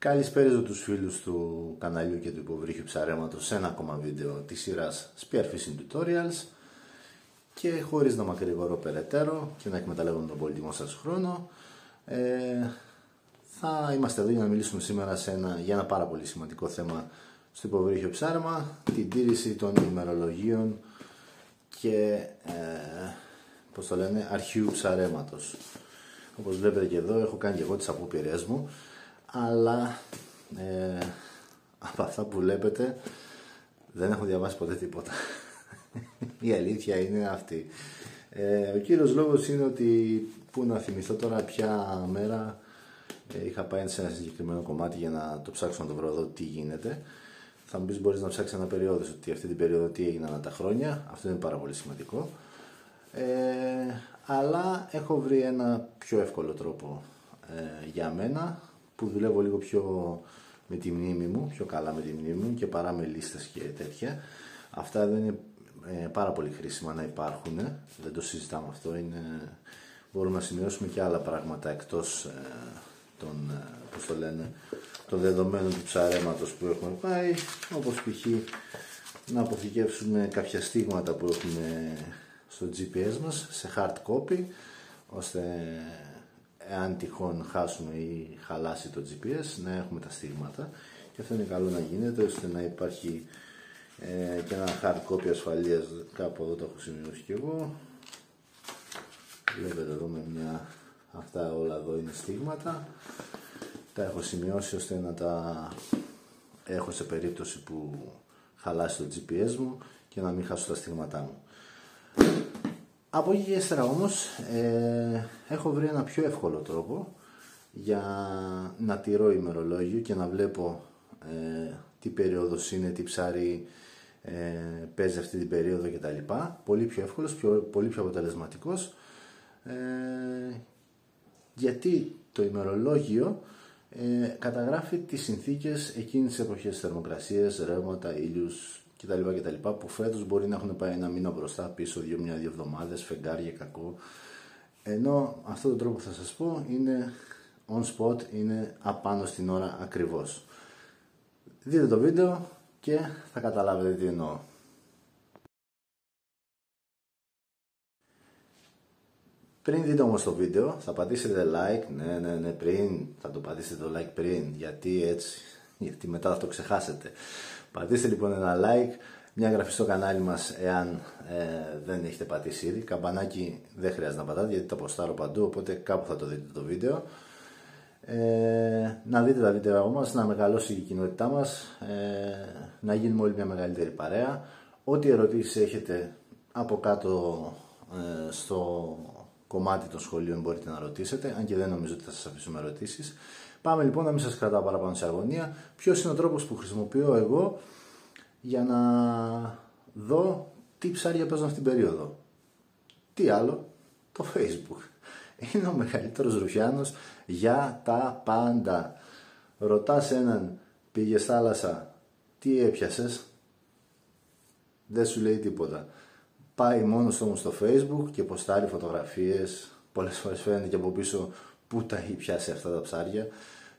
Καλησπέριζω τους φίλους του καναλιού και του υποβρύχιου ψαρέματος σε ένα ακόμα βίντεο της σειράς Spearfishing Tutorials και χωρίς να μακρηγορώ περαιτέρω και να εκμεταλλεύομαι τον πολύτιμο σας χρόνο, θα είμαστε εδώ για να μιλήσουμε σήμερα για ένα πάρα πολύ σημαντικό θέμα στο υποβρύχιο ψάρεμα, την τήρηση των ημερολογίων και αρχείου ψαρέματος. Όπως βλέπετε και εδώ έχω κάνει και εγώ τις απόπειρές μου, αλλά από αυτά που βλέπετε δεν έχω διαβάσει ποτέ τίποτα. Η αλήθεια είναι αυτή. Ο κύριος λόγος είναι ότι, που να θυμηθώ τώρα ποια μέρα, είχα πάει σε ένα συγκεκριμένο κομμάτι για να το ψάξω να το βρω εδώ τι γίνεται. Θα μου πεις μπορείς να ψάξεις ένα περίοδο, ότι αυτή την περίοδο τι έγιναν τα χρόνια. Αυτό είναι πάρα πολύ σημαντικό. Αλλά έχω βρει ένα πιο εύκολο τρόπο για μένα, που δουλεύω λίγο πιο με τη μνήμη μου, πιο καλά με τη μνήμη μου και παρά με λίστες και τέτοια. Αυτά δεν είναι πάρα πολύ χρήσιμα να υπάρχουν, δεν το συζητάμε αυτό. Μπορούμε να σημειώσουμε και άλλα πράγματα εκτός των δεδομένων του ψαρέματος που έχουμε πάει, όπως π.χ. να αποθηκεύσουμε κάποια στίγματα που έχουμε στο GPS μας σε hard copy, ώστε εάν τυχόν χάσουμε ή χαλάσει το GPS να έχουμε τα στίγματα, και αυτό είναι καλό να γίνεται, ώστε να υπάρχει και ένα hard copy ασφαλείας. Κάπου εδώ το έχω σημειώσει και εγώ, βλέπετε εδώ αυτά όλα εδώ είναι στίγματα, τα έχω σημειώσει ώστε να τα έχω σε περίπτωση που χαλάσει το GPS μου και να μην χάσω τα στίγματά μου. Από εκεί και ύστερα όμως έχω βρει ένα πιο εύκολο τρόπο για να τηρώ ημερολόγιο και να βλέπω τι περίοδος είναι, τι ψάρι παίζει αυτή την περίοδο κτλ. Πολύ πιο εύκολος, πολύ πιο αποτελεσματικός, γιατί το ημερολόγιο καταγράφει τις συνθήκες εκείνης της εποχής, θερμοκρασίες, ρεύματα, ήλιους κτλ. Που φέτος μπορεί να έχουν πάει ένα μήνα μπροστά, πίσω, μια-δύο εβδομάδες, φεγγάρια, κακό. Ενώ αυτό το τρόπο που θα σας πω είναι on spot, είναι απάνω στην ώρα ακριβώς. Δείτε το βίντεο και θα καταλάβετε τι εννοώ. Πριν δείτε όμως το βίντεο θα πατήσετε like, ναι, πριν, θα το πατήσετε το like πριν, γιατί μετά θα το ξεχάσετε. Πατήστε λοιπόν ένα like, μια εγγραφή στο κανάλι μας εάν δεν έχετε πατήσει ήδη. Καμπανάκι δεν χρειάζεται να πατάτε γιατί τα ποστάρω παντού, οπότε κάπου θα το δείτε το βίντεο. Να δείτε τα βίντεο μας, να μεγαλώσει η κοινότητά μας, να γίνουμε όλοι μια μεγαλύτερη παρέα. Ό,τι ερωτήσεις έχετε από κάτω στο κομμάτι των σχολείων μπορείτε να ρωτήσετε, αν και δεν νομίζω ότι θα σας αφήσουμε ερωτήσεις. Πάμε λοιπόν, να μην σας κρατάω παραπάνω σε αγωνία. Ποιος είναι ο τρόπος που χρησιμοποιώ εγώ για να δω τι ψάρια παίζουν αυτή την περίοδο? Τι άλλο? Το Facebook. Είναι ο μεγαλύτερος ρουφιάνος για τα πάντα. Ρωτάς έναν, πήγες θάλασσα, τι έπιασες? Δεν σου λέει τίποτα. Πάει μόνος όμως στο Facebook και ποστάρει φωτογραφίες. Πολλές φορές φαίνεται και από πίσω πού τα έχει πιάσει αυτά τα ψάρια,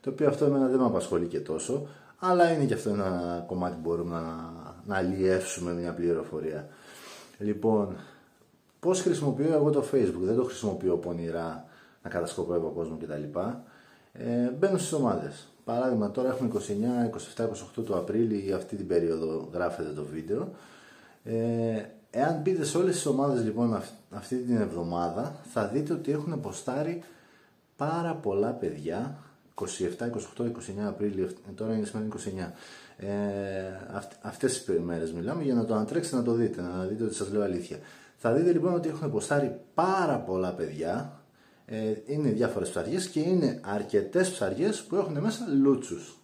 το οποίο αυτό εμένα δεν με απασχολεί και τόσο, αλλά είναι και αυτό ένα κομμάτι που μπορούμε να αλλιεύσουμε μια πληροφορία. Λοιπόν, πώς χρησιμοποιώ εγώ το Facebook? Δεν το χρησιμοποιώ πονηρά να κατασκοπεύω κόσμο κτλ. Μπαίνω στις ομάδες. Παράδειγμα, τώρα έχουμε 29, 27, 28 του Απρίλη, αυτή την περίοδο γράφεται το βίντεο. Εάν μπείτε σε όλες τις ομάδες λοιπόν αυτή την εβδομάδα, θα δείτε ότι έχουν ποστάρει πάρα πολλά παιδιά. 27, 28, 29 Απρίλη, τώρα είναι σήμερα 29. Αυτές τις μέρες μιλάμε, για να το ανατρέξετε να το δείτε, να δείτε ότι σας λέω αλήθεια. Θα δείτε λοιπόν ότι έχουν ποστάρει πάρα πολλά παιδιά. Είναι διάφορες ψαριές και είναι αρκετές ψαριές που έχουν μέσα λούτσους.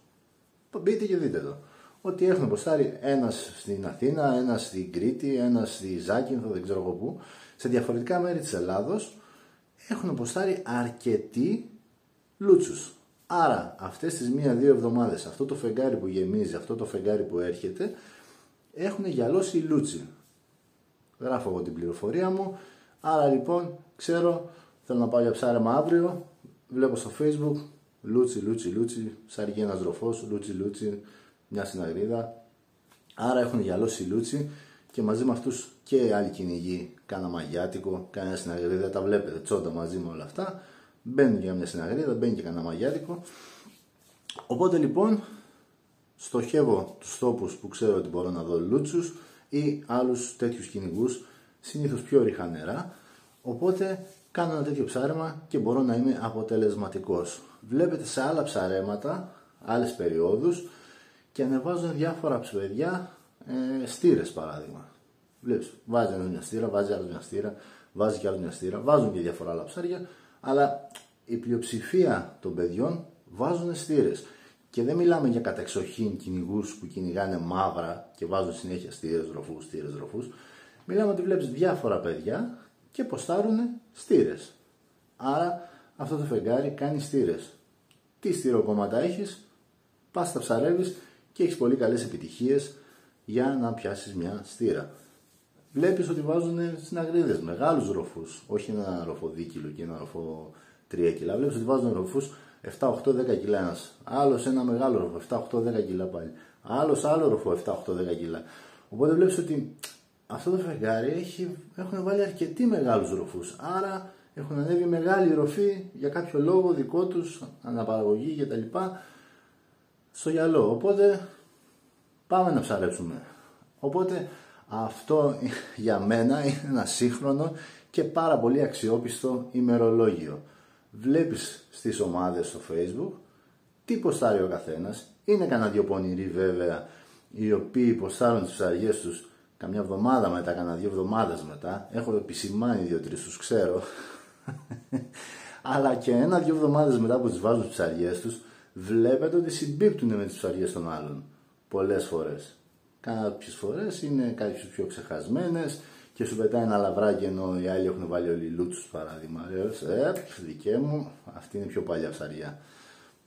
Μπείτε και δείτε το. Ότι έχουν ποστάρει ένας στην Αθήνα, ένας στην Κρήτη, ένας στη Ζάκυνθο, δεν ξέρω εγώ πού, σε διαφορετικά μέρη της Ελλάδος έχουν ποστάρει αρκετοί λούτσους. Άρα αυτές τις 1-2 εβδομάδες, αυτό το φεγγάρι που γεμίζει, αυτό το φεγγάρι που έρχεται, έχουν γυαλώσει οι λούτσι. Γράφω εγώ την πληροφορία μου, άρα λοιπόν ξέρω, θέλω να πάω για ψάρεμα αύριο, βλέπω στο Facebook Λούτσι, σαργεί ένας ροφός, Λούτσι, μια συναγρίδα. Άρα έχουν γυαλώσει Λούτσι και μαζί με αυτούς και άλλοι κυνηγοί, κάνα μαγιάτικο, κάνα συναγρίδα, τα βλέπετε τσόντα μαζί με όλα αυτά. Μπαίνουν για μια συναγρίδα, μπαίνει και κάνα μαγιάτικο. Οπότε λοιπόν στοχεύω τους τόπους που ξέρω ότι μπορώ να δω λούτσους ή άλλους τέτοιους κυνηγούς, συνήθως πιο ριχά νερά. Οπότε κάνω ένα τέτοιο ψάρεμα και μπορώ να είμαι αποτελεσματικός. Βλέπετε σε άλλα ψαρέματα, άλλες περιόδους, και ανεβάζουν διάφορα παιδιά στήρες παράδειγμα. Βλέπεις, βάζει ένας μια στήρα, βάζει άλλος μια στήρα, βάζει και άλλος μια στήρα, βάζουν και διάφορα άλλα ψάρια, αλλά η πλειοψηφία των παιδιών βάζουν στήρες. Και δεν μιλάμε για κατεξοχήν κυνηγούς που κυνηγάνε μαύρα και βάζουν συνέχεια στήρες, ροφούς. Μιλάμε ότι βλέπεις διάφορα παιδιά και ποστάρουν στήρες. Άρα αυτό το φεγγάρι κάνει στήρες. Τι στυροκόμματα έχεις, πας τα ψαρεύεις και έχεις πολύ καλές επιτυχίες για να πιάσεις μια στήρα. Βλέπεις ότι βάζουν συναγρίδες, μεγάλους ροφούς, όχι ένα ροφό 2 κιλό και ένα ροφό 3 κιλά. Βλέπεις ότι βάζουν ροφούς 7, 8, 10 κιλά ένας. Άλλος ένα μεγάλο ροφό, 7, 8, 10 κιλά πάλι. Άλλος άλλο ροφό, 7, 8, 10 κιλά. Οπότε βλέπεις ότι αυτό το φεγγάρι έχουν βάλει αρκετοί μεγάλους ροφούς. Άρα έχουν ανέβει μεγάλη ροφή για κάποιο λόγο δικό τους, αναπαραγωγή κτλ. Στο γυαλό. Οπότε πάμε να ψαρέψουμε. Οπότε αυτό για μένα είναι ένα σύγχρονο και πάρα πολύ αξιόπιστο ημερολόγιο. Βλέπεις στις ομάδες στο Facebook τι ποστάρει ο καθένας. Είναι κανένα δυο πονηροί βέβαια, οι οποίοι ποστάρουν τις ψαριές τους καμιά εβδομάδα μετά, κανένα 2 εβδομάδες μετά. Έχω επισημάνει 2-3 τους ξέρω. Αλλά και 1-2 εβδομάδες μετά που τις βάζουν τις ψαριές τους, βλέπετε ότι συμπίπτουν με τις ψαριές των άλλων. Πολλές φορές. Κάποιες φορές είναι κάποιες πιο ξεχασμένες και σου πετάει ένα λαβράκι ενώ οι άλλοι έχουν βάλει όλοι λούτσους παράδειγμα. Δικέ μου, αυτή είναι πιο παλιά ψαριά.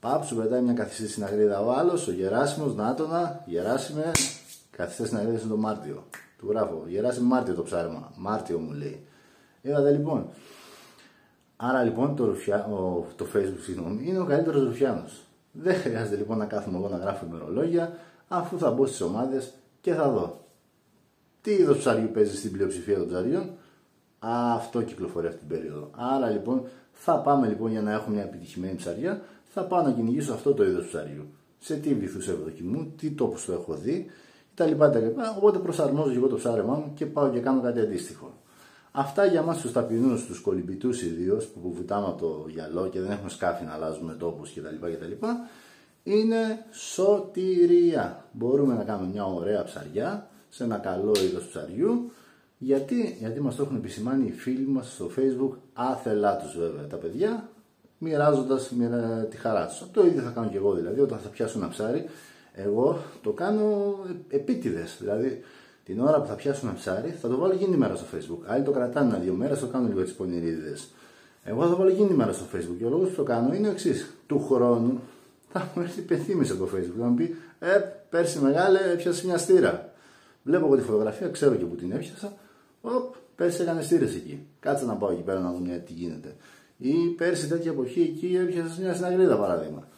Πάπ, σου πετάει μια καθιστή συναγρίδα ο άλλος, ο Γεράσιμος, Νάτονα, Γεράσιμε, καθιστή συναγρίδα είναι το Μάρτιο. Του γράφω, Γεράσιμο Μάρτιο το ψάρεμα. Μάρτιο μου λέει. Είδατε λοιπόν. Άρα λοιπόν το Facebook συγγνώμη, είναι ο καλύτερος ρουφιάνος. Δεν χρειάζεται λοιπόν να κάθομαι εγώ να γράφω ημερολόγια, αφού θα μπω στις ομάδες και θα δω. Τι είδος ψαριού παίζει στην πλειοψηφία των ψαριών, αυτό κυκλοφορεί αυτή την περίοδο. Άρα λοιπόν θα πάμε λοιπόν για να έχω μια επιτυχημένη ψαριά, θα πάω να κυνηγήσω αυτό το είδος ψαριού. Σε τι βυθούς ευδοκιμούν, τι τόπους το έχω δει κτλ. Οπότε προσαρμόζω και εγώ το ψάρεμά μου και πάω και κάνω κάτι αντίστοιχο. Αυτά για μας τους ταπεινούς, τους κολυμπητούς ιδίως που βουτάμε από το γυαλό και δεν έχουμε σκάφη να αλλάζουμε τόπους κτλ. Είναι σωτηρία. Μπορούμε να κάνουμε μια ωραία ψαριά σε ένα καλό είδος ψαριού. Γιατί μας το έχουν επισημάνει οι φίλοι μας στο Facebook, άθελά τους βέβαια τα παιδιά, μοιράζοντας τη χαρά τους. Το ίδιο θα κάνω και εγώ δηλαδή, όταν θα πιάσω ένα ψάρι, εγώ το κάνω επίτηδες. Δηλαδή την ώρα που θα πιάσω ένα ψάρι θα το βάλω εκείνη τη μέρα στο Facebook. Άλλοι το κρατάνε 2 μέρες, το κάνουν λίγο τις πονηρίδες. Εγώ θα το βάλω εκείνη τη μέρα στο Facebook και ο λόγος που το κάνω είναι ο εξής. Του χρόνου θα μου έρθει υπενθύμηση από το Facebook. Θα μου πει, πέρσι μεγάλε έπιασε μια στήρα. Βλέπω εγώ τη φωτογραφία, ξέρω και που την έπιασα. Πέρσι έκανε στήρες εκεί. Κάτσε να πάω εκεί πέρα να δούμε τι γίνεται. Ή πέρσι τέτοια εποχή εκεί έπιασε μια συναγρίδα παράδειγμα.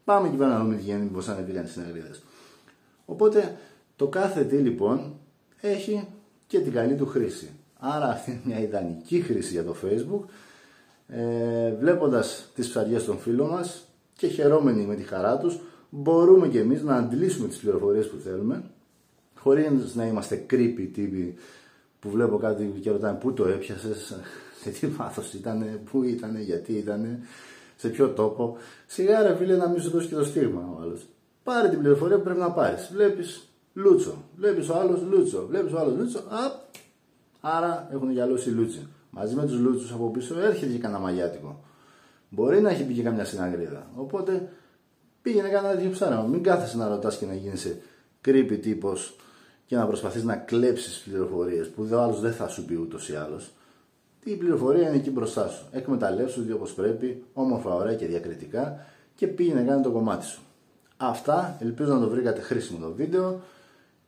Πάμε εκεί πέρα να δούμε τι γίνεται, πώς ανεβήκαν οι συναγρίδες. Οπότε το κάθε τι λοιπόν έχει και την καλή του χρήση. Άρα αυτή είναι μια ιδανική χρήση για το Facebook. Βλέποντας τις ψαριές των φίλων μας και χαιρόμενοι με τη χαρά τους, μπορούμε και εμείς να αντλήσουμε τις πληροφορίες που θέλουμε, χωρίς να είμαστε creepy τύποι που βλέπω κάτι και ρωτάνε πού το έπιασες, σε τι βάθος ήταν, πού ήταν, γιατί ήταν, σε ποιο τόπο. Σιγά ρε φίλε να μην σου δώσει και το στίγμα ο άλλος. Πάρε την πληροφορία που πρέπει να πάρεις. Βλέπεις λούτσο, βλέπεις ο άλλος λούτσο, βλέπεις ο άλλος λούτσο, άρα έχουν γυαλώσει λούτσι. Μαζί με τους λούτσους από πίσω έρχεται και κανένα μαγιάτικο. Μπορεί να έχει πει και καμιά συναγρίδα. Οπότε πήγαινε κανένα τέτοιο ψάρεμα. Μην κάθεσαι να ρωτάς και να γίνεσαι creepy τύπος και να προσπαθείς να κλέψεις πληροφορίες που ο άλλος δεν θα σου πει ούτως ή άλλως. Η πληροφορία είναι εκεί μπροστά σου. Εκμεταλλεύσου τη όπως πρέπει, όμορφα, ωραία και διακριτικά και πήγαινε κάνει το κομμάτι σου. Αυτά, ελπίζω να το βρήκατε χρήσιμο το βίντεο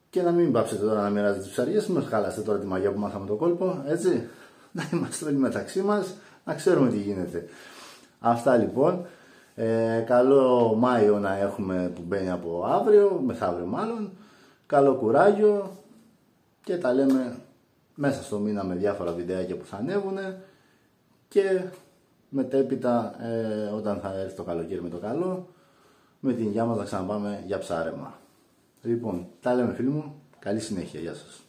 και να μην πάψετε τώρα να μοιράζετε τις ψαριές, μην μας χαλάσετε τώρα τη μαγιά που μάθαμε το κόλπο, έτσι. Να είμαστε όλοι μεταξύ μας, να ξέρουμε τι γίνεται. Αυτά λοιπόν. Καλό Μάιο να έχουμε που μπαίνει από αύριο, μεθαύριο μάλλον. Καλό κουράγιο και τα λέμε μέσα στο μήνα με διάφορα βιντεάκια που θα ανέβουν και μετέπειτα όταν θα έρθει το καλοκαίρι με το καλό, με την υγειά μας να ξαναπάμε για ψάρεμα. Λοιπόν, τα λέμε φίλοι μου, καλή συνέχεια, γεια σας.